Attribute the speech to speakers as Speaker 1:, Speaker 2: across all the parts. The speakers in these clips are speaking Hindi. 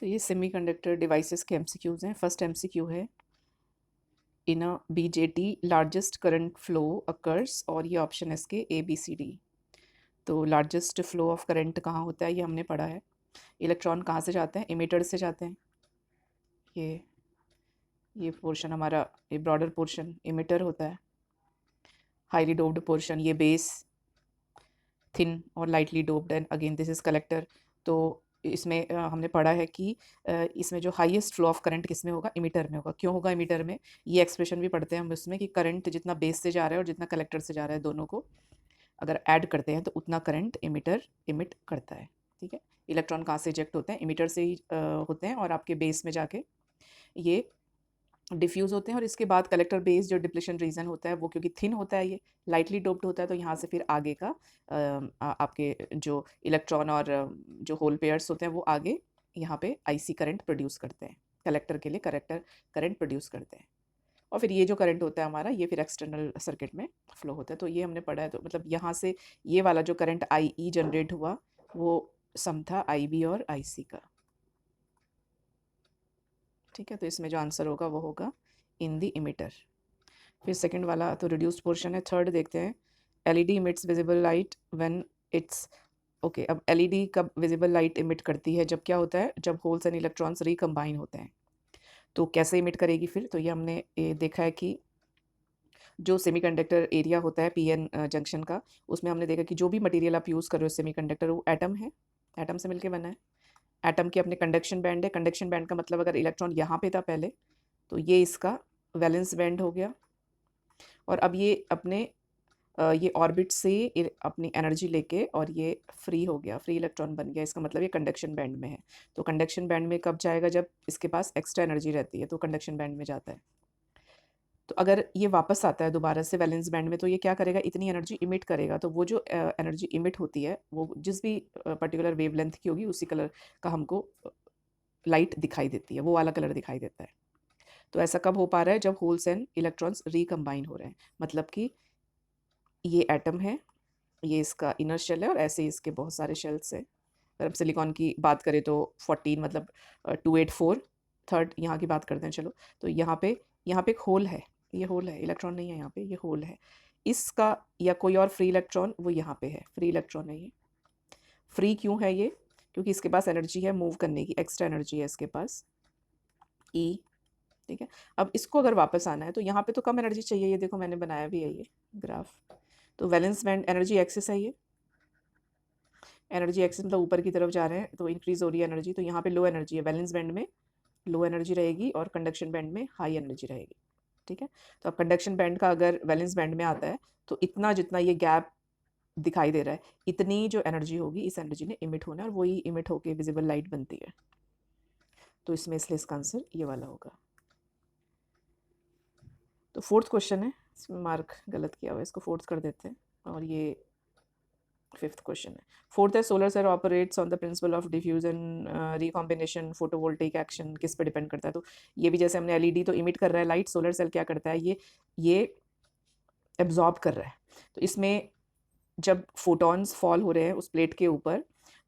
Speaker 1: तो ये सेमीकंडक्टर डिवाइसेस के एमसीक्यूज़ हैं। फर्स्ट एमसीक्यू है, in a BJT largest current flow occurs, और ये ऑप्शन है इसके ए बी सी डी। तो लार्जेस्ट फ्लो ऑफ करंट कहाँ होता है ये हमने पढ़ा है। इलेक्ट्रॉन कहाँ से जाते हैं? इमिटर से जाते हैं। ये पोर्शन हमारा, ये ब्रॉडर पोर्शन इमिटर होता है। हाईली डोप्ड पोर्शन ये बेस, थिन और lightly doped, and again this is collector. तो इसमें हमने पढ़ा है कि इसमें जो हाईएस्ट फ्लो ऑफ करंट किस में होगा? इमिटर में होगा। क्यों होगा इमिटर में? ये एक्सप्रेशन भी पढ़ते हैं हम उसमें कि करंट जितना बेस से जा रहा है और जितना कलेक्टर से जा रहा है, दोनों को अगर ऐड करते हैं तो उतना करंट इमिटर इमिट करता है। ठीक है। इलेक्ट्रॉन कहाँ से इजेक्ट होते हैं? इमिटर से ही होते हैं और आपके बेस में जाके ये डिफ्यूज़ होते हैं, और इसके बाद कलेक्टर बेस जो डिप्लेशन रीजन होता है वो क्योंकि थिन होता है, ये लाइटली डोप्ड होता है, तो यहाँ से फिर आगे का आपके जो इलेक्ट्रॉन और जो होल पेयर्स होते हैं वो आगे यहाँ पे आईसी करंट प्रोड्यूस करते हैं। कलेक्टर के लिए कलेक्टर करंट प्रोड्यूस करते हैं, और फिर ये जो करंट होता है हमारा, ये फिर एक्सटर्नल सर्किट में फ्लो होता है। तो ये हमने पढ़ा है। तो मतलब यहाँ से ये वाला जो करंट आई ई जनरेट हुआ वो सम था आई बी और आई सी का। ठीक है। तो इसमें जो आंसर होगा वो होगा इन द इमिटर। फिर सेकंड वाला तो रिड्यूस्ड पोर्शन है। थर्ड देखते हैं, LED emits visible light when it's okay. अब एलईडी कब विजिबल लाइट इमिट करती है? जब क्या होता है? जब होल्स एंड इलेक्ट्रॉन्स रिकम्बाइन होते हैं। तो कैसे इमिट करेगी फिर? तो ये हमने देखा है कि जो सेमीकंडक्टर एरिया होता है पीएन जंक्शन का, उसमें हमने देखा कि जो भी मटेरियल आप यूज़ कर रहे हो सेमीकंडक्टर, वो एटम है, एटम से मिलके बना है। एटम के अपने कंडक्शन बैंड है। कंडक्शन बैंड का मतलब अगर इलेक्ट्रॉन यहाँ पे था पहले, तो ये इसका वैलेंस बैंड हो गया, और अब ये अपने ये ऑर्बिट से अपनी एनर्जी लेके और ये फ्री हो गया, फ्री इलेक्ट्रॉन बन गया। इसका मतलब ये कंडक्शन बैंड में है। तो कंडक्शन बैंड में कब जाएगा? जब इसके पास एक्स्ट्रा एनर्जी रहती है, तो कंडक्शन बैंड में जाता है। तो अगर ये वापस आता है दोबारा से वैलेंस बैंड में, तो ये क्या करेगा? इतनी एनर्जी इमिट करेगा। तो वो जो एनर्जी इमिट होती है वो जिस भी पर्टिकुलर वेवलेंथ की होगी, उसी कलर का हमको लाइट दिखाई देती है, वो वाला कलर दिखाई देता है। तो ऐसा कब हो पा रहा है? जब होल्स एंड इलेक्ट्रॉन्स रिकम्बाइन हो रहे हैं। मतलब कि ये एटम है, ये इसका इनर शेल है, और ऐसे ही इसके बहुत सारे शेल्स हैं। अगर हम सिलिकॉन की बात करें तो 14 मतलब 284 थर्ड यहाँ की बात करते हैं। चलो, तो यहाँ पे एक होल है, ये होल है, इलेक्ट्रॉन नहीं है यहाँ पे, ये होल है। इसका या कोई और फ्री इलेक्ट्रॉन वो यहाँ पे है, फ्री इलेक्ट्रॉन है ये। फ्री क्यों है ये? क्योंकि इसके पास एनर्जी है मूव करने की, एक्स्ट्रा एनर्जी है इसके पास, ई। ठीक है। अब इसको अगर वापस आना है तो यहाँ पे तो कम एनर्जी चाहिए। ये देखो मैंने बनाया भी है ये ग्राफ। तो वैलेंस बैंड एनर्जी एक्सिस है ये, एनर्जी एक्सिस मतलब ऊपर की तरफ जा रहे हैं, तो इंक्रीज हो रही है एनर्जी। तो यहाँ पे लो एनर्जी है, वैलेंस बैंड में लो एनर्जी रहेगी और कंडक्शन बैंड में हाई एनर्जी रहेगी। ठीक है। तो अब कंडक्शन बैंड का अगर वैलेंस बैंड में आता है, तो इतना जितना ये गैप दिखाई दे रहा है, इतनी जो एनर्जी होगी, इस एनर्जी ने इमिट होना है, और वही इमिट होकर विजिबल लाइट बनती है। तो इसमें इसलिए इसका आंसर ये वाला होगा। तो फोर्थ क्वेश्चन है, इसमें मार्क गलत किया हुआ है, इसको फोर्थ कर देते हैं, और ये फिफ्थ क्वेश्चन है। फोर्थ है, solar cell operates on the principle of diffusion recombination photovoltaic action किस पे डिपेंड करता है? तो ये भी जैसे हमने एलईडी तो इमिट कर रहा है लाइट, सोलर सेल क्या करता है? ये एब्जॉर्ब कर रहा है। तो इसमें जब फोटॉन्स फॉल हो रहे हैं उस प्लेट के ऊपर,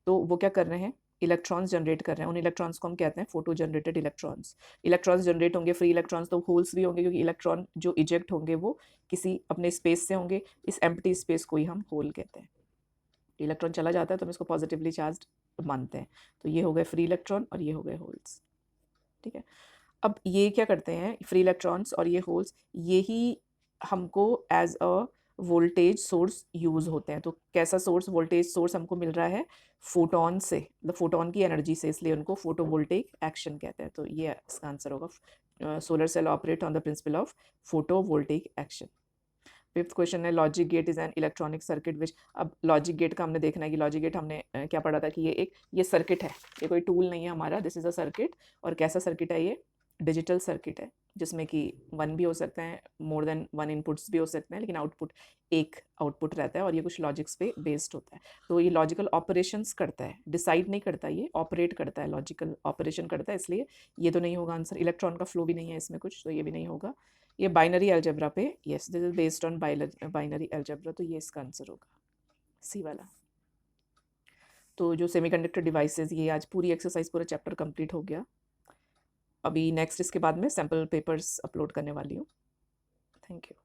Speaker 1: तो वो क्या कर रहे हैं? इलेक्ट्रॉन्स जनरेट कर रहे हैं। उन इलेक्ट्रॉन्स को हम कहते हैं photo generated electrons. Electrons generate होंगे, फ्री इलेक्ट्रॉन्स, तो होल्स भी होंगे, क्योंकि इलेक्ट्रॉन जो इजेक्ट होंगे वो किसी अपने स्पेस से होंगे। इस एम्प्टी स्पेस को ही हम होल कहते हैं। इलेक्ट्रॉन चला जाता है तो हम इसको पॉजिटिवली चार्ज मानते हैं। तो ये हो गए फ्री इलेक्ट्रॉन और ये हो गए होल्स। ठीक है। अब ये क्या करते हैं, फ्री इलेक्ट्रॉन्स और ये होल्स, यही हमको as a voltage source use होते हैं। तो कैसा सोर्स? वोल्टेज सोर्स हमको मिल रहा है फोटोन से, मतलब फोटोन की एनर्जी से, इसलिए उनको फोटोवोल्टेइक एक्शन कहते हैं। तो ये इसका आंसर होगा, solar cell operate on the principle of photovoltaic action. Fifth question है, logic gate is an electronic circuit which. अब लॉजिक गेट का हमने देखना है कि लॉजिक गेट हमने क्या पढ़ा था कि ये सर्किट है, ये कोई टूल नहीं है हमारा, दिस इज अ सर्किट। और कैसा सर्किट है ये? डिजिटल सर्किट है, जिसमें कि वन भी हो सकते हैं, मोर देन वन इनपुट्स भी हो सकते हैं, लेकिन आउटपुट एक आउटपुट रहता है, और ये कुछ लॉजिक्स पे बेस्ड होता है। तो ये लॉजिकल ऑपरेशंस करता है, डिसाइड नहीं करता, ये ऑपरेट करता है, लॉजिकल ऑपरेशन करता है, इसलिए ये तो नहीं होगा आंसर। इलेक्ट्रॉन का फ्लो भी नहीं है इसमें कुछ, तो ये भी नहीं होगा। ये बाइनरी अलजेब्रा पे, yes this is based on binary algebra, तो ये इसका आंसर होगा सी वाला। तो जो सेमीकंडक्टर डिवाइसेस, ये आज पूरी एक्सरसाइज पूरा चैप्टर कंप्लीट हो गया। अभी नेक्स्ट इसके बाद में सैम्पल पेपर्स अपलोड करने वाली हूँ। Thank you.